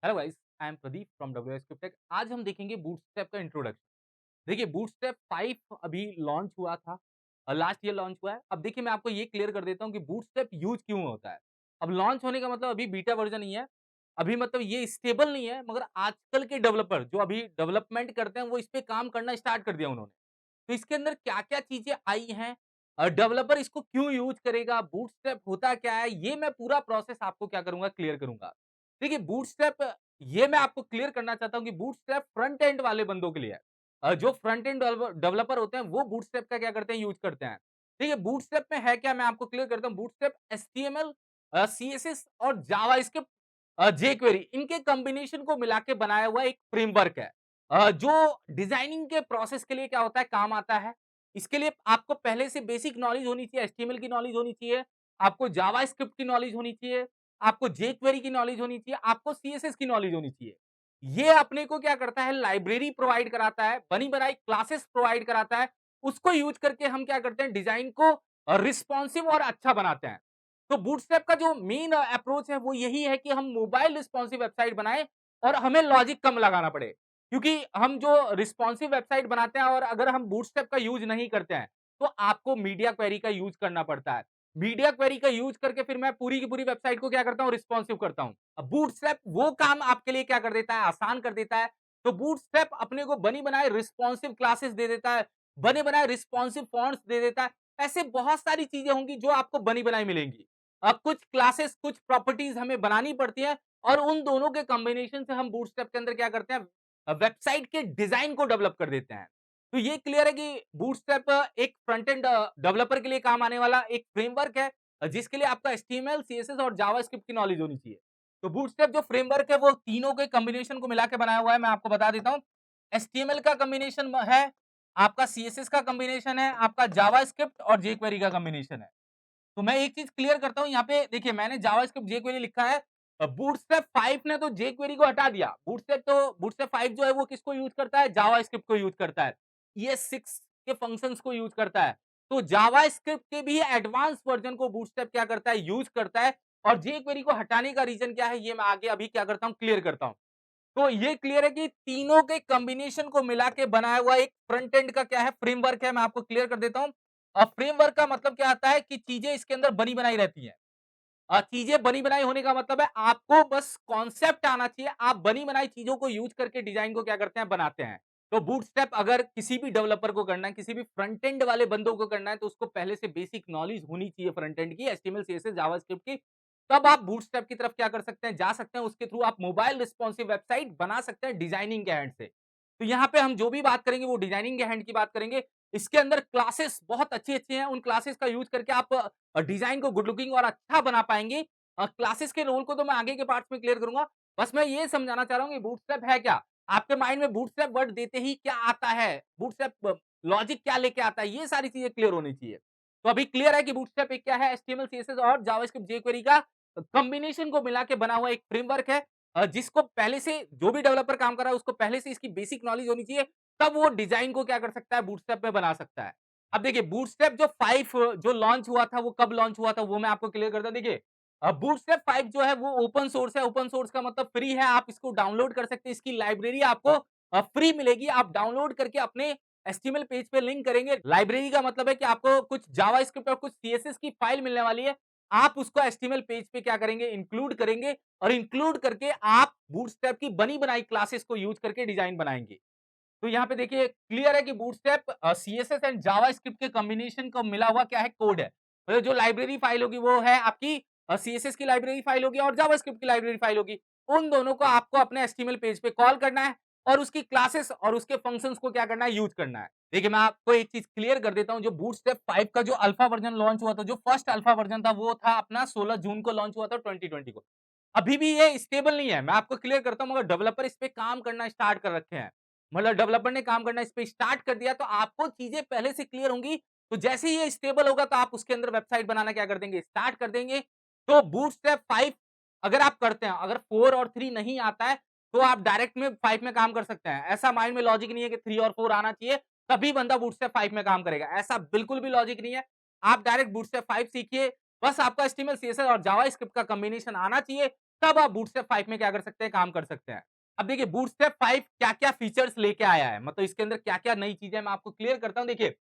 Hello guys, I am Pradeep from WSCryptech। आज हम देखेंगे बूटस्ट्रैप का इंट्रोडक्शन। देखिए, बूटस्ट्रैप 5 अभी लॉन्च हुआ था, लास्ट ईयर लॉन्च हुआ है। अब देखिए, मैं आपको ये क्लियर कर देता हूँ कि बूटस्ट्रैप यूज़ क्यों होता है। अब लॉन्च होने का मतलब अभी बीटा वर्ज़न ही है, अभी मतलब ये स्टेबल नहीं है, मगर आजकल के डेवलपर जो अभी डेवलपमेंट करते हैं, वो इस पे काम करना स्टार्ट कर दिया उन्होंने। तो इसके अंदर क्या-क्या चीज़ें आई हैं, डेवलपर इसको क्यों यूज़ करेगा, बूटस्ट्रैप होता क्या है, ये मैं पूरा प्रोसेस आपको क्या करूँगा, क्लियर करूँगा। देखिए, बूटस्ट्रैप ये मैं आपको क्लियर करना चाहता हूँ कि बूटस्ट्रैप फ्रंट एंड वाले बंदों के लिए है। जो फ्रंट एंड डेवलपर होते हैं, वो बूटस्ट्रैप का क्या करते हैं, यूज़ करते हैं। देखिए, बूटस्ट्रैप में है क्या, मैं आपको क्लियर करता हूँ। बूटस्ट्रैप एचटीएमएल, सीएसएस और जावास्क्रिप्ट, जेक्वेरी, इनके कॉम्बिनेशन को मिला के बनाया हुआ एक फ्रेमवर्क है। जो डिजाइनिंग के प्रोसेस के लिए क्या होता है, काम आता है। इसके लिए आपको पहले से बेसिक नॉलेज होनी चाहिए, एचटीएमएल की नॉलेज होनी चाहिए, आपको जावास्क्रिप्ट की नॉलेज होनी चाहिए, आपको जेक्वेरी की नॉलेज होनी चाहिए, आपको सीएसएस की नॉलेज होनी चाहिए। ये अपने को क्या करता है, लाइब्रेरी प्रोवाइड कराता है, बनी बनाई क्लासेस प्रोवाइड कराता है। उसको यूज करके हम क्या करते हैं, डिजाइन को रिस्पॉन्सिव और अच्छा बनाते हैं। तो बूटस्ट्रैप का जो मेन अप्रोच है वो यही है कि हम मोबाइल रिस्पॉन्सिव वेबसाइट बनाएं और हमें लॉजिक कम लगाना पड़े। क्योंकि हम जो रिस्पॉन्सिव वेबसाइट बनाते हैं और अगर हम बूटस्ट्रैप का यूज नहीं करते हैं, तो आपको मीडिया क्वेरी का यूज करना पड़ता है। मीडिया क्वेरी का यूज करके फिर मैं पूरी की पूरी वेबसाइट को क्या करता हूँ, रिस्पॉन्सिव करता हूँ। अब बूटस्ट्रैप वो काम आपके लिए क्या कर देता है, आसान कर देता है। तो बूटस्ट्रैप अपने को बनी बनाए रिस्पॉन्सिव क्लासेस दे देता है, बने बनाए रिस्पॉन्सिव फॉन्ट्स दे देता है। ऐसे बहुत सारी चीजें होंगी जो आपको बनी बनाई मिलेंगी। अब कुछ क्लासेस, कुछ प्रॉपर्टीज हमें बनानी पड़ती है और उन दोनों के कॉम्बिनेशन से हम बूटस्ट्रैप के अंदर क्या करते हैं, वेबसाइट के डिजाइन को डेवलप कर देते हैं। तो ये क्लियर है कि बूटस्ट्रैप एक फ्रंट एंड डेवलपर के लिए काम आने वाला एक फ्रेमवर्क है, जिसके लिए आपका एचटीएमएल, सीएसएस और जावास्क्रिप्ट की नॉलेज होनी चाहिए। तो बूटस्ट्रैप जो फ्रेमवर्क है वो तीनों के कॉम्बिनेशन को मिला के बनाया हुआ है, मैं आपको बता देता हूँ। एचटीएमएल का कॉम्बिनेशन है, आपका सीएसएस का कॉम्बिनेशन है, आपका जावास्क्रिप्ट और जेक्वेरी का कॉम्बिनेशन है। तो मैं एक चीज क्लियर करता हूँ, यहाँ पे देखिए मैंने जावास्क्रिप्ट जेक्वेरी लिखा है। बूटस्ट्रैप 5 ने तो जेक्वेरी को हटा दिया। बूटस्ट्रैप 5 जो है वो किसको यूज करता है, जावास्क्रिप्ट को यूज करता है। ये 6 के फंक्शंस को यूज करता है। तो जावास्क्रिप्ट के भी एडवांस वर्जन को बूटस्ट्रैप क्या करता है, यूज करता है। और जेक्वेरी को हटाने का रीजन क्या है, ये मैं आगे अभी क्या करता हूँ, क्लियर करता हूँ। तो ये क्लियर है कि तीनों के कॉम्बिनेशन को मिला के बनाया हुआ एक फ्रंट एंड का क्या है, फ्रेमवर्क है। मैं आपको क्लियर कर देता हूँ। फ्रेमवर्क का मतलब क्या आता है कि चीजें इसके अंदर बनी बनाई रहती हैं। चीजें बनी बनाई होने का मतलब है आपको बस कॉन्सेप्ट आना चाहिए, आप बनी बनाई चीजों को यूज करके डिजाइन को क्या करते हैं, बनाते हैं। तो बूटस्ट्रैप अगर किसी भी डेवलपर को करना है, किसी भी फ्रंट एंड वाले बंदों को करना है, तो उसको पहले से बेसिक नॉलेज होनी चाहिए फ्रंट एंड की, एचटीएमएल, सीएसएस, जावास्क्रिप्ट की। तब आप बूटस्ट्रैप की तरफ क्या कर सकते हैं, जा सकते हैं। उसके थ्रू आप मोबाइल रिस्पॉन्सिव वेबसाइट बना सकते हैं डिजाइनिंग के हैंड से। तो यहाँ पे हम जो भी बात करेंगे वो डिजाइनिंग के हैंड की बात करेंगे। इसके अंदर क्लासेस बहुत अच्छी-अच्छी हैं, उन क्लासेस का यूज करके आप डिजाइन को गुड लुकिंग और अच्छा बना पाएँगे। क्लासेस के रोल को तो मैं आगे के पार्ट्स में क्लियर करूँगा। बस मैं ये समझाना चाह रहा हूँ कि बूटस्ट्रैप है क्या? आपके माइंड में बूटस्ट्रैप वर्ड देते ही क्या आता है? बूटस्ट्रैप लॉजिक क्या लेके आता है? ये सारी चीज़ें क्लियर होनी चाहिए। तो अभी क्लियर है कि बूटस्ट्रैप एक क्या है, एचटीएमएल, सीएसएस और जावास्क्रिप्ट जेक्वेरी का कॉम्बिनेशन को मिला के बना हुआ एक फ्रेमवर्क है। जिसको पहले से जो भी डेवलपर काम कर रहा है उसको पहले से इसकी बेसिक नॉलेज होनी चाहिए, तब वो डिजाइन को क्या कर सकता है, बूटस्ट्रैप में बना सकता है। अब देखिए, बूटस्ट्रैप जो 5 जो लॉन्च हुआ था, वो कब लॉन्च हुआ था, वो मैं आपको क्लियर करता हूँ। देखिए, बूटस्ट्रैप 5 जो है वो ओपन सोर्स है। ओपन सोर्स का मतलब फ्री है, आप इसको डाउनलोड कर सकते हैं। इसकी लाइब्रेरी आपको फ्री मिलेगी। आप डाउनलोड करके अपने एचटीएमएल पेज पे लिंक करेंगे। लाइब्रेरी का मतलब है कि आपको कुछ जावास्क्रिप्ट और कुछ सीएसएस की फाइल मिलने वाली है। आप उसको एचटीएमएल पेज पे क्या करेंगे, इंक्लूड करेंगे और इंक्लूड करके आप बूटस्ट्रैप की बनी बनाई क्लासेस को यूज करके डिजाइन बनाएंगे। तो यहाँ पे देखिए क्लियर है कि बूटस्ट्रैप सीएसएस एंड जावास्क्रिप्ट के कॉम्बिनेशन का मिला हुआ क्या है, कोड है। मतलब जो लाइब्रेरी फाइल होगी वो है आपकी सीएसएस की लाइब्रेरी फाइल होगी और जावास्क्रिप्ट की लाइब्रेरी फाइल होगी। उन दोनों को आपको अपने एचटीएमएल पेज पे कॉल करना है और उसकी क्लासेस और उसके फंक्शंस को क्या करना है, यूज करना है। देखिए, मैं आपको एक चीज क्लियर कर देता हूँ। जो बूटस्ट्रैप 5 का जो अल्फा वर्जन लॉन्च हुआ था, जो फर्स्ट अल्फा वर्जन था, वो था अपना 16 जून को लॉन्च हुआ था, 2020 को। अभी भी ये स्टेबल नहीं है, मैं आपको क्लियर करता हूँ, मगर डेवलपर इस पे काम करना स्टार्ट कर रखे हैं। मतलब डेवलपर ने काम करना इस पे स्टार्ट कर दिया, तो आपको चीजें पहले से क्लियर होंगी। तो जैसे ही ये स्टेबल होगा तो आप उसके अंदर वेबसाइट बनाना क्या कर देंगे, स्टार्ट कर देंगे। तो बूटस्ट्रैप 5 अगर आप करते हैं, अगर 4 और 3 नहीं आता है, तो आप डायरेक्ट में 5 में काम कर सकते हैं। ऐसा माइंड में लॉजिक नहीं है कि 3 और 4 आना चाहिए, तभी बंदा बूटस्ट्रैप 5 में काम करेगा। ऐसा बिल्कुल भी लॉजिक नहीं है। आप डायरेक्ट बूटस्ट्रैप 5 सीखिए, बस आपका एचटीएमएल, सीएसएस और जावास्क्रिप्ट का कॉम्बिनेशन आना चाहिए, तब आप बूटस्ट्रैप 5 में क्या कर सकते हैं, काम कर सकते हैं। अब देखिए बूटस्ट्रैप 5 क्या-क्या फीचर्स लेके आया है, मतलब इसके अंदर क्या-क्या नई चीजें मैं आपको क्लियर करता हूं। देखिए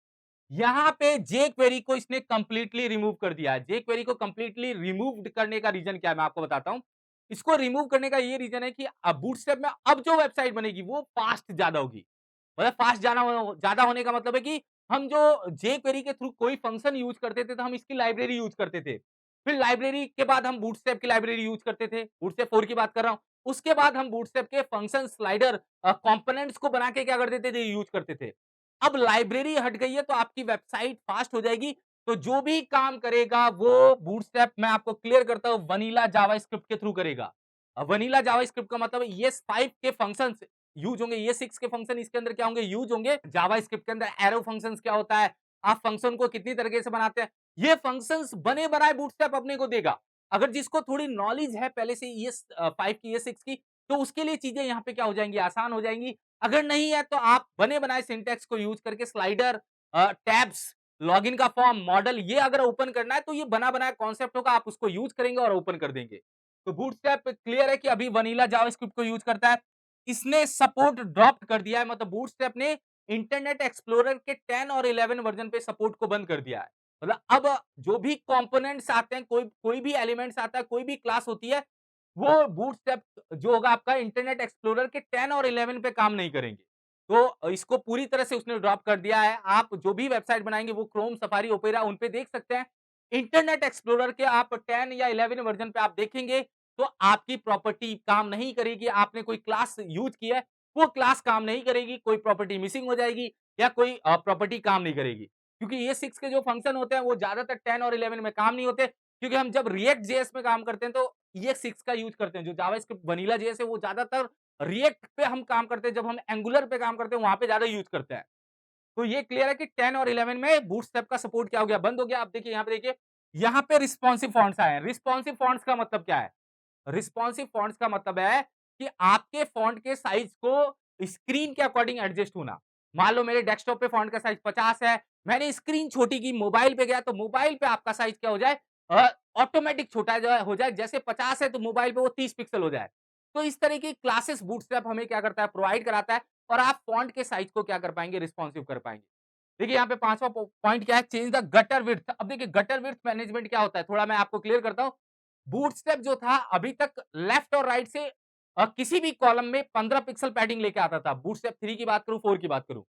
यहाँ पे jQuery को इसने कंप्लीटली रिमूव कर दिया है। jQuery को कंप्लीटली रिमूव्ड करने का रीजन क्या है मैं आपको बताता हूं। इसको रिमूव करने का ये रीजन है कि अब बूटस्ट्रैप में अब जो वेबसाइट बनेगी वो फास्ट ज्यादा होगी। मतलब फास्ट ज्यादा होने का मतलब है कि हम जो jQuery के थ्रू कोई फंक्शन यूज करते थे तो हम इसकी लाइब्रेरी यूज करते थे। फिर लाइब्रेरी के बाद हम बूटस्ट्रैप की लाइब्रेरी यूज करते थे, बूटस्ट्रैप 4 की बात कर रहा हूं। उसके बाद हम बूटस्ट्रैप के फंक्शन स्लाइडर कंपोनेंट्स को बना के क्या कर देते थे, यूज करते थे। अब लाइब्रेरी हट गई है तो आपकी वेबसाइट फास्ट हो जाएगी। तो जो भी काम करेगा वो बूटस्ट्रैप मैं आपको क्लियर करता हूं वनीला जावास्क्रिप्ट के थ्रू करेगा। वनीला जावास्क्रिप्ट का मतलब ये 5 के फंक्शंस यूज होंगे, ये 6 के फंक्शन इसके अंदर क्या होंगे, यूज होंगे। जावास्क्रिप्ट के अंदर एरो फंक्शंस क्या होता है, आप फंक्शन को कितनी तरीके से बनाते हैं, ये फंक्शंस बने बनाए बूटस्ट्रैप अपने को देगा। अगर जिसको थोड़ी नॉलेज है पहले से ये 5 की, ये 6 की, तो उसके लिए चीजें यहाँ पे क्या हो जाएंगी, आसान हो जाएंगी। अगर नहीं है तो आप बने बनाए सिंटैक्स को यूज करके स्लाइडर, टैब्स, लॉगिन का फॉर्म, मॉडल, ये अगर ओपन करना है तो ये बना बनाया कॉन्सेप्ट होगा, आप उसको यूज करेंगे और ओपन कर देंगे। तो बूटस्ट्रैप क्लियर है कि अभी वनीला जावास्क्रिप्ट को यूज करता है। इसने सपोर्ट ड्रॉप कर दिया है, मतलब बूटस्ट्रैप ने इंटरनेट एक्सप्लोरर के 10 और 11 वर्जन पे सपोर्ट को बंद कर दिया है। मतलब अब जो भी कंपोनेंट्स आते हैं, कोई कोई भी एलिमेंट्स आता है, कोई भी क्लास होती है, वो बूटस्ट्रैप जो होगा आपका इंटरनेट एक्सप्लोरर के 10 और 11 पे काम नहीं करेंगे। तो इसको पूरी तरह से उसने ड्रॉप कर दिया है। आप जो भी वेबसाइट बनाएंगे वो क्रोम, सफारी, ओपेरा उन पे देख सकते हैं। इंटरनेट एक्सप्लोरर के आप 10 या 11 वर्जन पे आप देखेंगे तो आपकी प्रॉपर्टी काम नहीं करेगी। आपने कोई क्लास यूज की है, वो क्लास काम नहीं करेगी, कोई प्रॉपर्टी मिसिंग हो जाएगी या कोई प्रॉपर्टी काम नहीं करेगी। क्योंकि ये 6 के जो फंक्शन होते हैं वो ज्यादातर 10 और 11 में काम नहीं होते, क्योंकि हम जब रिएक्ट जेएस में काम करते हैं तो ये 6 का यूज करते हैं। जो जावास्क्रिप्ट वनीला जेएस है वो ज्यादातर रिएक्ट पे हम काम करते हैं, जब हम एंगुलर पे काम करते हैं वहां पे ज्यादा यूज करते हैं। तो ये क्लियर है कि 10 और 11 में बूटस्ट्रैप का सपोर्ट क्या हो गया, बंद हो गया। अब देखिए यहाँ पे, देखिए यहाँ पे रिस्पॉन्सिव फॉन्ट्स आए हैं। रिस्पॉन्सिव फॉन्ट्स का मतलब क्या है, रिस्पॉन्सिव फॉन्ट्स का मतलब है कि आपके फॉन्ट के साइज को स्क्रीन के अकॉर्डिंग एडजस्ट होना। मान लो मेरे डेस्कटॉप पे फॉन्ट का साइज 50 है, मैंने स्क्रीन छोटी की, मोबाइल पे गया तो मोबाइल पे आपका साइज क्या हो जाए, ऑटोमेटिक छोटा हो जाए। जैसे 50 है तो मोबाइल पे वो 30 पिक्सल हो जाए। तो इस तरह की क्लासेस बूटस्ट्रैप हमें क्या करता है, प्रोवाइड कराता है, और आप फॉन्ट के साइज को क्या कर पाएंगे, रिस्पॉन्सिव कर पाएंगे। देखिए यहाँ पे 5वां पॉइंट क्या है, चेंज द गटर विड्थ। अब देखिए गटर विड्थ मैनेजमेंट क्या होता है, थोड़ा मैं आपको क्लियर करता हूं। बूटस्ट्रैप जो था अभी तक लेफ्ट और राइट से किसी भी कॉलम में 15 पिक्सल पैडिंग लेके आता था। बूटस्ट्रैप 3 की बात करूं, 4 की बात करूं,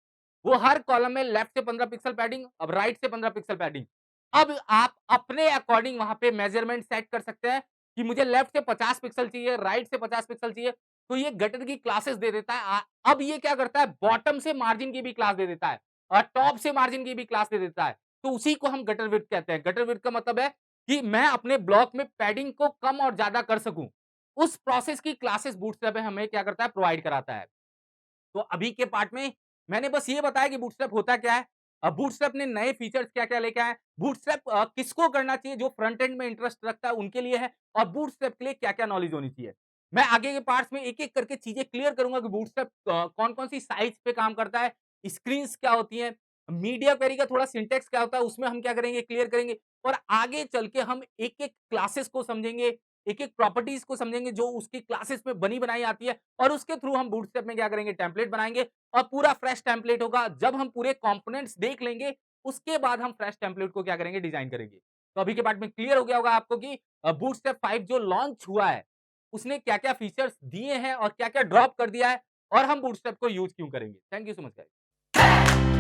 वो हर कॉलम में लेफ्ट से 15 पिक्सल पैडिंग, अब राइट से 15 पिक्सल पैडिंग। अब आप अपने अकॉर्डिंग वहां पे मेजरमेंट सेट कर सकते हैं कि मुझे लेफ्ट से 50 पिक्सल चाहिए, राइट से 50 पिक्सल चाहिए। तो ये गटर की क्लासेस दे देता है। अब ये क्या करता है, बॉटम से मार्जिन की भी क्लास दे देता है और टॉप से मार्जिन की भी क्लास दे देता है। तो उसी को हम गटर विड्थ कहते हैं। गटर विड्थ का मतलब है कि मैं अपने ब्लॉक में पैडिंग को कम और ज्यादा कर सकूं। उस प्रोसेस की क्लासेस बूटस्ट्रैप हमें क्या करता है, प्रोवाइड कराता है। तो अभी के पार्ट में मैंने बस ये बताया कि बूटस्ट्रैप होता क्या है। अब बूटस्ट्रैप ने नए फीचर्स क्या-क्या लेके आए हैं। बूटस्ट्रैप किसको करना चाहिए, जो फ्रंट एंड में इंटरेस्ट रखता है उनके लिए है, और बूटस्ट्रैप के लिए क्या-क्या नॉलेज होनी चाहिए। मैं आगे के पार्ट्स में एक-एक करके चीजें क्लियर करूंगा कि बूटस्ट्रैप कौन-कौन सी साइज पे काम करता है, स्क्रीन्स क्या होती हैं, मीडिया क्वेरी का थोड़ा सिंटैक्स क्या होता है, उसमें हम क्या करेंगे, क्लियर करेंगे। और आगे चल के हम एक-एक क्लासेस को समझेंगे, एक-एक प्रॉपर्टीज को समझेंगे जो उसकी क्लासेस में बनी बनाई आती है, और उसके थ्रू हम बूटस्ट्रैप में क्या करेंगे, टेम्पलेट बनाएंगे, और पूरा फ्रेश टेम्पलेट होगा। जब हम पूरे कंपोनेंट्स देख लेंगे, उसके बाद हम फ्रेश टेम्पलेट को क्या करेंगे, डिजाइन करेंगे। तो अभी के पार्ट में क्लियर हो गया होगा आपको कि बूटस्ट्रैप 5 जो लॉन्च हुआ है, उसने क्या-क्या फीचर्स दिए हैं और क्या-क्या ड्रॉप कर दिया है, और हम बूटस्ट्रैप को यूज क्यों करेंगे। Thank you so much guys.